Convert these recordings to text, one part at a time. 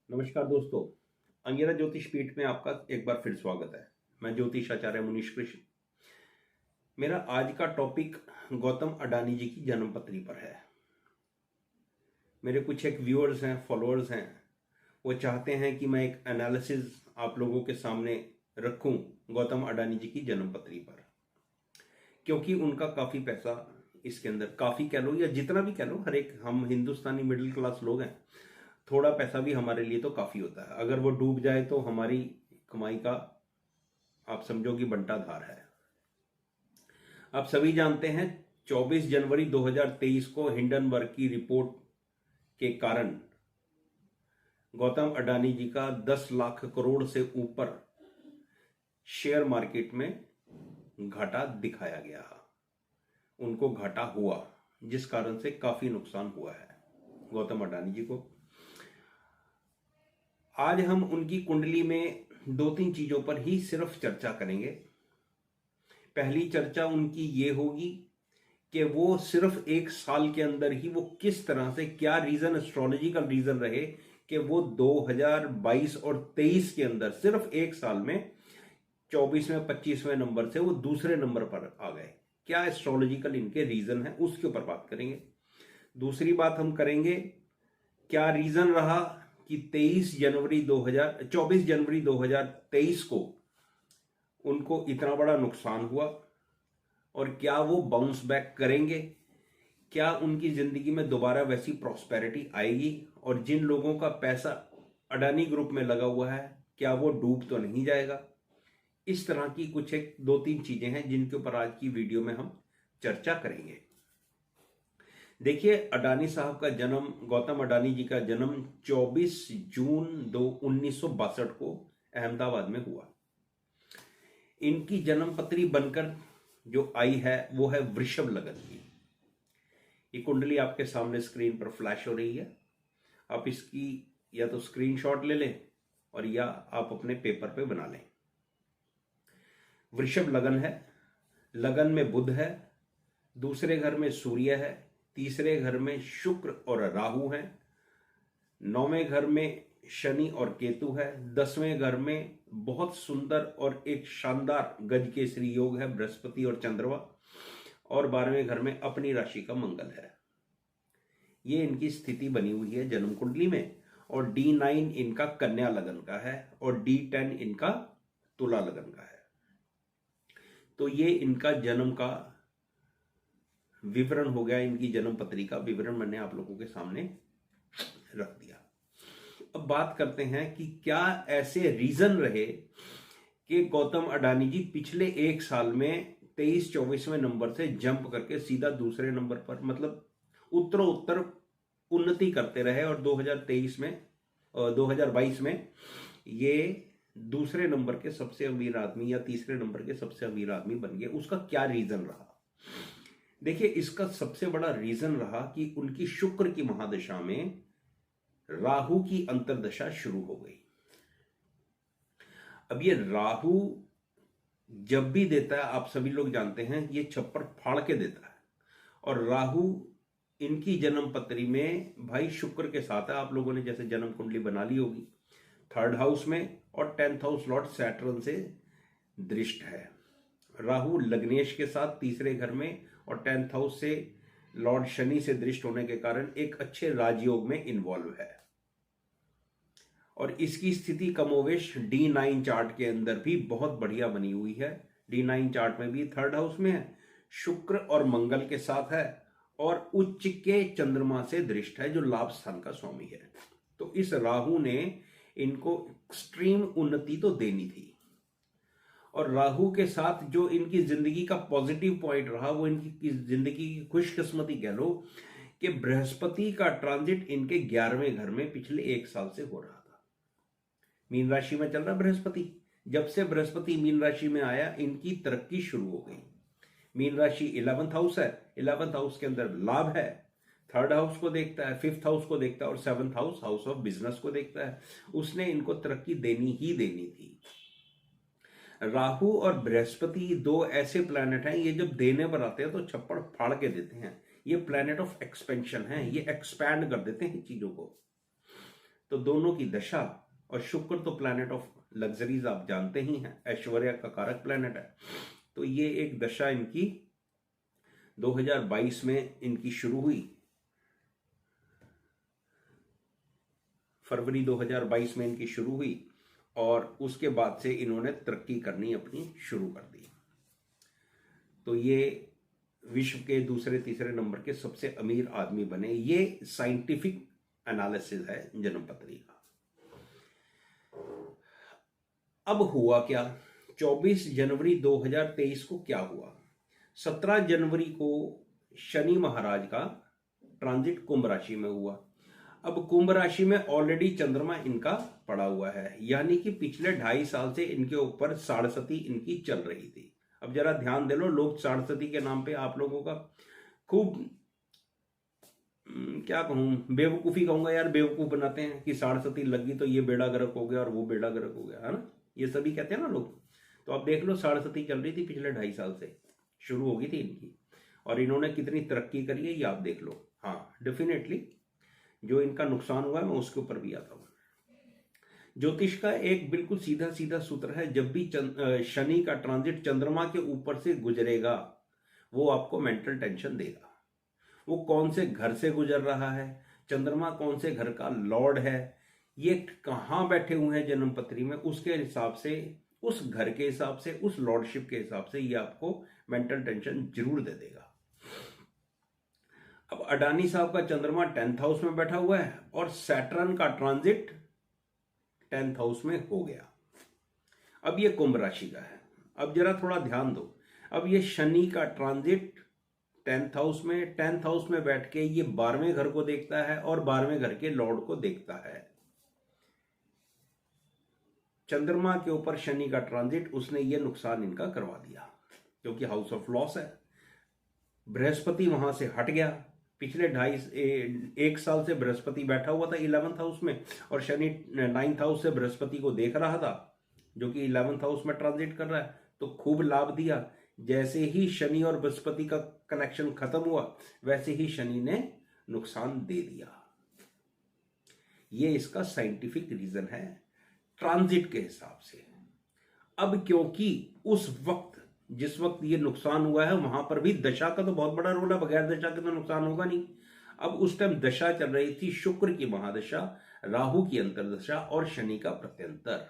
नमस्कार दोस्तों, अंगिरा ज्योतिष पीठ में आपका एक बार फिर स्वागत है। मैं ज्योतिष आचार्य मुनीश कृष्ण। मेरा आज का टॉपिक गौतम अडानी जी की जन्मपत्री पर है। मेरे कुछ एक व्यूअर्स हैं, फॉलोअर्स हैं, वो चाहते हैं कि मैं एक एनालिसिस आप लोगों के सामने रखूं गौतम अडानी जी की जन्मपत्री पर, क्योंकि उनका काफ़ी पैसा इसके अंदर, काफ़ी कह लो या जितना भी कह लो, हर एक हम हिंदुस्तानी मिडिल क्लास लोग हैं, थोड़ा पैसा भी हमारे लिए तो काफ़ी होता है। अगर वो डूब जाए तो हमारी कमाई का आप समझो कि बंटा धार है। आप सभी जानते हैं 24 जनवरी 2023 को हिंडनबर्ग की रिपोर्ट के कारण गौतम अडानी जी का 10 लाख करोड़ से ऊपर शेयर मार्केट में घाटा दिखाया गया। उनको घाटा हुआ, जिस कारण से काफ़ी नुकसान हुआ है गौतम अडानी जी को। आज हम उनकी कुंडली में दो तीन चीज़ों पर ही सिर्फ चर्चा करेंगे। पहली चर्चा उनकी ये होगी कि वो सिर्फ एक साल के अंदर ही वो किस तरह से, क्या रीज़न, एस्ट्रोलॉजिकल रीज़न रहे कि वो 2022 और 23 के अंदर सिर्फ एक साल में 24वें 25वें नंबर से वो दूसरे नंबर पर आ गए। क्या एस्ट्रोलॉजिकल इनके रीज़न है, उसके ऊपर बात करेंगे। दूसरी बात हम करेंगे, क्या रीज़न रहा कि 24 जनवरी 2023 को उनको इतना बड़ा नुकसान हुआ, और क्या वो बाउंस बैक करेंगे, क्या उनकी ज़िंदगी में दोबारा वैसी प्रॉस्पेरिटी आएगी, और जिन लोगों का पैसा अडानी ग्रुप में लगा हुआ है क्या वो डूब तो नहीं जाएगा। इस तरह की कुछ एक दो तीन चीज़ें हैं जिनके ऊपर आज की वीडियो में हम चर्चा करेंगे। देखिए, अडानी साहब का जन्म, गौतम अडानी जी का जन्म 24 जून 1962 को अहमदाबाद में हुआ। इनकी जन्मपत्री बनकर जो आई है वो है वृषभ लगन की। ये कुंडली आपके सामने स्क्रीन पर फ्लैश हो रही है। आप इसकी या तो स्क्रीनशॉट ले लें और या आप अपने पेपर पे बना लें। वृषभ लगन है, लगन में बुध है, दूसरे घर में सूर्य है, तीसरे घर में शुक्र और राहु है, 9वें घर में शनि और केतु है, 10वें घर में बहुत सुंदर और एक शानदार गज केसरी योग है बृहस्पति और चंद्रमा, और 12वें घर में अपनी राशि का मंगल है। ये इनकी स्थिति बनी हुई है जन्म कुंडली में। और D9 इनका कन्या लगन का है और D10 इनका तुला लगन का है। तो ये इनका जन्म का विवरण हो गया, इनकी जन्म पत्री का विवरण मैंने आप लोगों के सामने रख दिया। अब बात करते हैं कि क्या ऐसे रीजन रहे कि गौतम अडानी जी पिछले एक साल में 23-24वें नंबर से जंप करके सीधा दूसरे नंबर पर, मतलब उत्तरोत्तर उन्नति करते रहे, और 2022 में ये दूसरे नंबर के सबसे अमीर आदमी या तीसरे नंबर के सबसे अमीर आदमी बन गए। उसका क्या रीजन रहा? देखिए, इसका सबसे बड़ा रीजन रहा कि उनकी शुक्र की महादशा में राहु की अंतर्दशा शुरू हो गई। अब ये राहु जब भी देता है, आप सभी लोग जानते हैं, ये छप्पर फाड़ के देता है। और राहु इनकी जन्म पत्री में भाई शुक्र के साथ है। आप लोगों ने जैसे जन्म कुंडली बना ली होगी, 3rd हाउस में, और 10th हाउस लॉर्ड सैटर्न से दृष्ट है। राहु लग्नेश के साथ तीसरे घर में, और 10th हाउस से लॉर्ड शनि से दृष्ट होने के कारण एक अच्छे राजयोग में इन्वॉल्व है। और इसकी स्थिति कमोवेश D9 चार्ट के अंदर भी बहुत बढ़िया बनी हुई है। D9 चार्ट में भी 3rd हाउस में है, शुक्र और मंगल के साथ है, और उच्च के चंद्रमा से दृष्ट है जो लाभ स्थान का स्वामी है। तो इस राहु ने इनको एक्सट्रीम उन्नति तो देनी थी। और राहु के साथ जो इनकी जिंदगी का पॉजिटिव पॉइंट रहा, वो इनकी जिंदगी की खुशकिस्मती कह लो कि बृहस्पति का ट्रांजिट इनके 11वें घर में पिछले एक साल से हो रहा था। मीन राशि में चल रहा बृहस्पति। जब से बृहस्पति मीन राशि में आया, इनकी तरक्की शुरू हो गई। मीन राशि 11th हाउस है, 11th हाउस के अंदर लाभ है, 3rd हाउस को देखता है, 5th हाउस को देखता है, और 7th house, house of business को देखता है। उसने इनको तरक्की देनी ही देनी थी। राहु और बृहस्पति दो ऐसे प्लैनेट हैं, ये जब देने पर आते हैं तो छप्पड़ फाड़ के देते हैं। ये प्लैनेट ऑफ एक्सपेंशन है, ये एक्सपैंड कर देते हैं चीजों को। तो दोनों की दशा, और शुक्र तो प्लैनेट ऑफ लग्जरीज आप जानते ही हैं, ऐश्वर्या का कारक प्लैनेट है, तो ये एक दशा इनकी 2022 में इनकी शुरू हुई, फरवरी 2022 में इनकी शुरू हुई, और उसके बाद से इन्होंने तरक्की करनी अपनी शुरू कर दी। तो ये विश्व के दूसरे तीसरे नंबर के सबसे अमीर आदमी बने। ये साइंटिफिक एनालिसिस है जन्मपत्री का। अब हुआ क्या, 24 जनवरी 2023 को क्या हुआ, 17 जनवरी को शनि महाराज का ट्रांजिट कुंभ राशि में हुआ। अब कुंभ राशि में ऑलरेडी चंद्रमा इनका पड़ा हुआ है, यानी कि पिछले 2.5 साल से इनके ऊपर साढ़सती इनकी चल रही थी। अब जरा ध्यान दे लो, लोग साढ़सती के नाम पे आप लोगों का खूब क्या कहूं, बेवकूफी कहूंगा यार, बेवकूफ बनाते हैं कि साढ़सती लगी तो ये बेड़ा गर्क हो गया और वो बेड़ा गर्क हो गया, है ना, ये सभी कहते हैं ना लोग। तो आप देख लो, साढ़सती चल रही थी पिछले 2.5 साल से, शुरू हो गई थी इनकी, और इन्होंने कितनी तरक्की करी है ये आप देख लो। हाँ, डेफिनेटली जो इनका नुकसान हुआ है मैं उसके ऊपर भी आता हूं। ज्योतिष का एक बिल्कुल सीधा सीधा सूत्र है, जब भी शनि का ट्रांजिट चंद्रमा के ऊपर से गुजरेगा वो आपको मेंटल टेंशन देगा। वो कौन से घर से गुजर रहा है, चंद्रमा कौन से घर का लॉर्ड है, ये कहाँ बैठे हुए हैं जन्मपत्री में, उसके हिसाब से, उस घर के हिसाब से, उस लॉर्डशिप के हिसाब से ये आपको मेंटल टेंशन जरूर दे देगा। अब अडानी साहब का चंद्रमा 10th हाउस में बैठा हुआ है और सैटर्न का ट्रांजिट 10th हाउस में हो गया। अब ये कुंभ राशि का है। अब जरा थोड़ा ध्यान दो, अब ये शनि का ट्रांजिट 10th हाउस में, 10th हाउस में बैठ के ये 12वें घर को देखता है और 12वें घर के लॉर्ड को देखता है। चंद्रमा के ऊपर शनि का ट्रांजिट, उसने ये नुकसान इनका करवा दिया, क्योंकि हाउस ऑफ लॉस है। बृहस्पति वहां से हट गया, पिछले 1 साल से बृहस्पति बैठा हुआ था 11th हाउस में, और शनि 9th हाउस से बृहस्पति को देख रहा था, जो कि 11th हाउस में ट्रांजिट कर रहा है, तो खूब लाभ दिया। जैसे ही शनि और बृहस्पति का कनेक्शन खत्म हुआ, वैसे ही शनि ने नुकसान दे दिया। ये इसका साइंटिफिक रीजन है ट्रांजिट के हिसाब से। अब क्योंकि उस वक्त, जिस वक्त ये नुकसान हुआ है, वहां पर भी दशा का तो बहुत बड़ा रोल है, बगैर दशा के तो नुकसान होगा नहीं। अब उस टाइम दशा चल रही थी शुक्र की महादशा, राहु की अंतरदशा और शनि का प्रत्यंतर।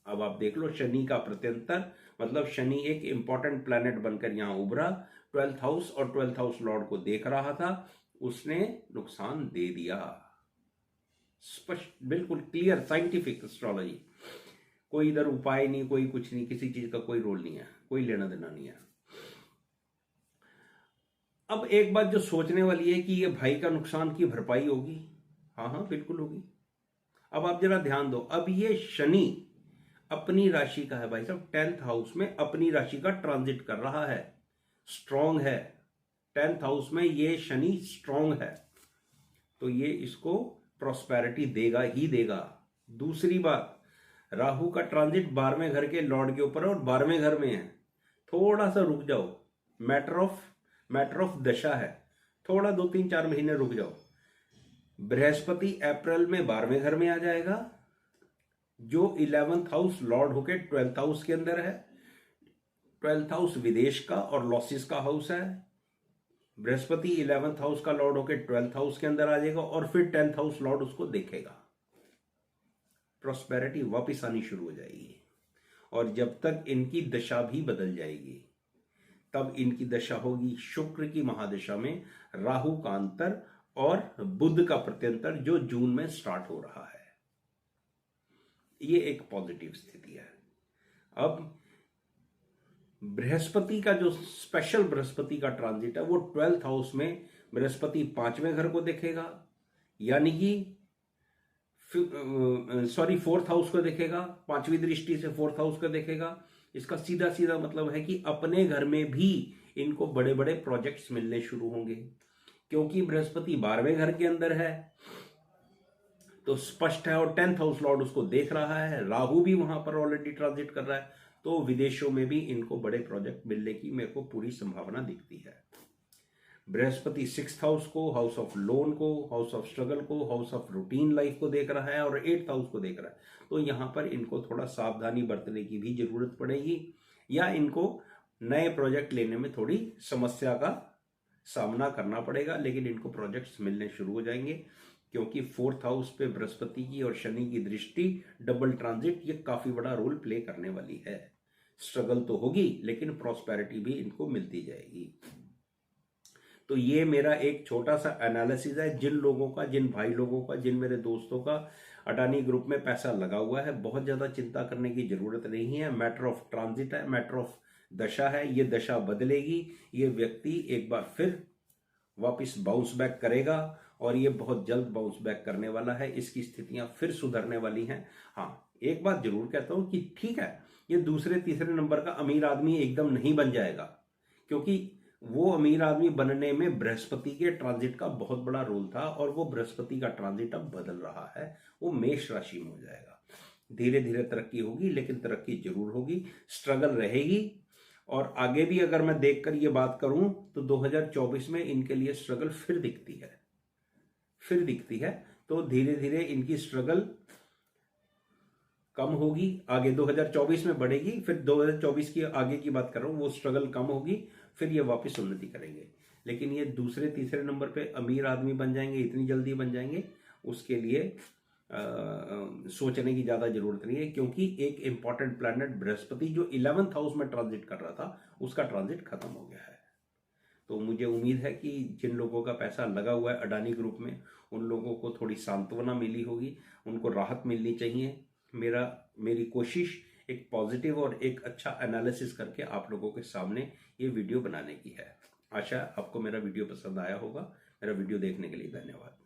अब आप देख लो, शनि का प्रत्यंतर मतलब शनि एक इंपॉर्टेंट प्लैनेट बनकर यहां उभरा, 12th हाउस और 12th हाउस लॉर्ड को देख रहा था, उसने नुकसान दे दिया। स्पष्ट, बिल्कुल क्लियर साइंटिफिक एस्ट्रोलॉजी, कोई इधर उपाय नहीं, कोई कुछ नहीं, किसी चीज का कोई रोल नहीं है, कोई लेना देना नहीं है। अब एक बात जो सोचने वाली है कि ये भाई का नुकसान की भरपाई होगी, हाँ हाँ बिल्कुल होगी। अब आप जरा ध्यान दो, अब ये शनि अपनी राशि का है भाई साहब, 10th हाउस में अपनी राशि का ट्रांजिट कर रहा है, स्ट्रांग है, 10th हाउस में ये शनि स्ट्रांग है, तो ये इसको प्रॉस्पेरिटी देगा ही देगा। दूसरी बात, राहु का ट्रांजिट 12वें घर के लॉर्ड के ऊपर है और 12वें घर में है, थोड़ा सा रुक जाओ, मैटर ऑफ दशा है, थोड़ा 2-3-4 महीने रुक जाओ। बृहस्पति अप्रैल में 12वें घर में आ जाएगा, जो 11th हाउस लॉर्ड होके 12th हाउस के अंदर है। 12th हाउस विदेश का और लॉसेस का हाउस है। बृहस्पति 11th हाउस का लॉर्ड होके 12th हाउस के अंदर आ जाएगा और फिर 10th हाउस लॉर्ड उसको देखेगा, प्रॉस्पेरिटी वापिस आनी शुरू हो जाएगी। और जब तक इनकी दशा भी बदल जाएगी, तब इनकी दशा होगी शुक्र की महादशा में राहु का अंतर और बुध का प्रत्यंतर, जो जून में स्टार्ट हो रहा है। ये एक पॉजिटिव स्थिति है। अब बृहस्पति का जो स्पेशल बृहस्पति का ट्रांजिट है, वो 12th हाउस में बृहस्पति 5वें घर को देखेगा, यानी कि 4th हाउस को देखेगा, 5वीं दृष्टि से 4th हाउस को देखेगा। इसका सीधा सीधा मतलब है कि अपने घर में भी इनको बड़े बड़े प्रोजेक्ट्स मिलने शुरू होंगे, क्योंकि बृहस्पति 12वें घर के अंदर है, तो स्पष्ट है, और 10th हाउस लॉर्ड उसको देख रहा है, राहु भी वहां पर ऑलरेडी ट्रांजिट कर रहा है, तो विदेशों में भी इनको बड़े प्रोजेक्ट मिलने की मेरे को पूरी संभावना दिखती है। बृहस्पति 6th हाउस को, हाउस ऑफ लोन को, हाउस ऑफ स्ट्रगल को, हाउस ऑफ रूटीन लाइफ को देख रहा है और 8th हाउस को देख रहा है। तो यहाँ पर इनको थोड़ा सावधानी बरतने की भी जरूरत पड़ेगी, या इनको नए प्रोजेक्ट लेने में थोड़ी समस्या का सामना करना पड़ेगा, लेकिन इनको प्रोजेक्ट्स मिलने शुरू हो जाएंगे, क्योंकि 4th हाउस पे बृहस्पति की और शनि की दृष्टि, डबल ट्रांजिट, ये काफी बड़ा रोल प्ले करने वाली है। स्ट्रगल तो होगी लेकिन प्रॉस्पेरिटी भी इनको मिलती जाएगी। तो ये मेरा एक छोटा सा एनालिसिस है। जिन लोगों का, जिन भाई लोगों का, जिन मेरे दोस्तों का अडानी ग्रुप में पैसा लगा हुआ है, बहुत ज्यादा चिंता करने की जरूरत नहीं है। मैटर ऑफ ट्रांजिट है, मैटर ऑफ दशा है। ये दशा बदलेगी, ये व्यक्ति एक बार फिर वापस बाउंस बैक करेगा और ये बहुत जल्द बाउंस बैक करने वाला है। इसकी स्थितियां फिर सुधरने वाली हैं। हाँ, एक बात जरूर कहता हूं कि ठीक है, ये दूसरे तीसरे नंबर का अमीर आदमी एकदम नहीं बन जाएगा, क्योंकि वो अमीर आदमी बनने में बृहस्पति के ट्रांजिट का बहुत बड़ा रोल था, और वो बृहस्पति का ट्रांजिट अब बदल रहा है, वो मेष राशि में हो जाएगा। धीरे धीरे तरक्की होगी, लेकिन तरक्की जरूर होगी, स्ट्रगल रहेगी। और आगे भी अगर मैं देखकर ये बात करूं तो 2024 में इनके लिए स्ट्रगल फिर दिखती है। तो धीरे धीरे इनकी स्ट्रगल कम होगी, आगे 2024 में बढ़ेगी, फिर 2024 की आगे की बात कर रहा हूं, वो स्ट्रगल कम होगी, फिर ये वापस उन्नति करेंगे। लेकिन ये दूसरे तीसरे नंबर पे अमीर आदमी बन जाएंगे, इतनी जल्दी बन जाएंगे, उसके लिए सोचने की ज्यादा जरूरत नहीं है, क्योंकि एक इंपॉर्टेंट प्लैनेट बृहस्पति जो 11th हाउस में ट्रांजिट कर रहा था, उसका ट्रांजिट खत्म हो गया है। तो मुझे उम्मीद है कि जिन लोगों का पैसा लगा हुआ है अडानी ग्रुप में, उन लोगों को थोड़ी सांत्वना मिली होगी, उनको राहत मिलनी चाहिए। मेरी कोशिश एक पॉजिटिव और एक अच्छा एनालिसिस करके आप लोगों के सामने ये वीडियो बनाने की है। आशा आपको मेरा वीडियो पसंद आया होगा। मेरा वीडियो देखने के लिए धन्यवाद।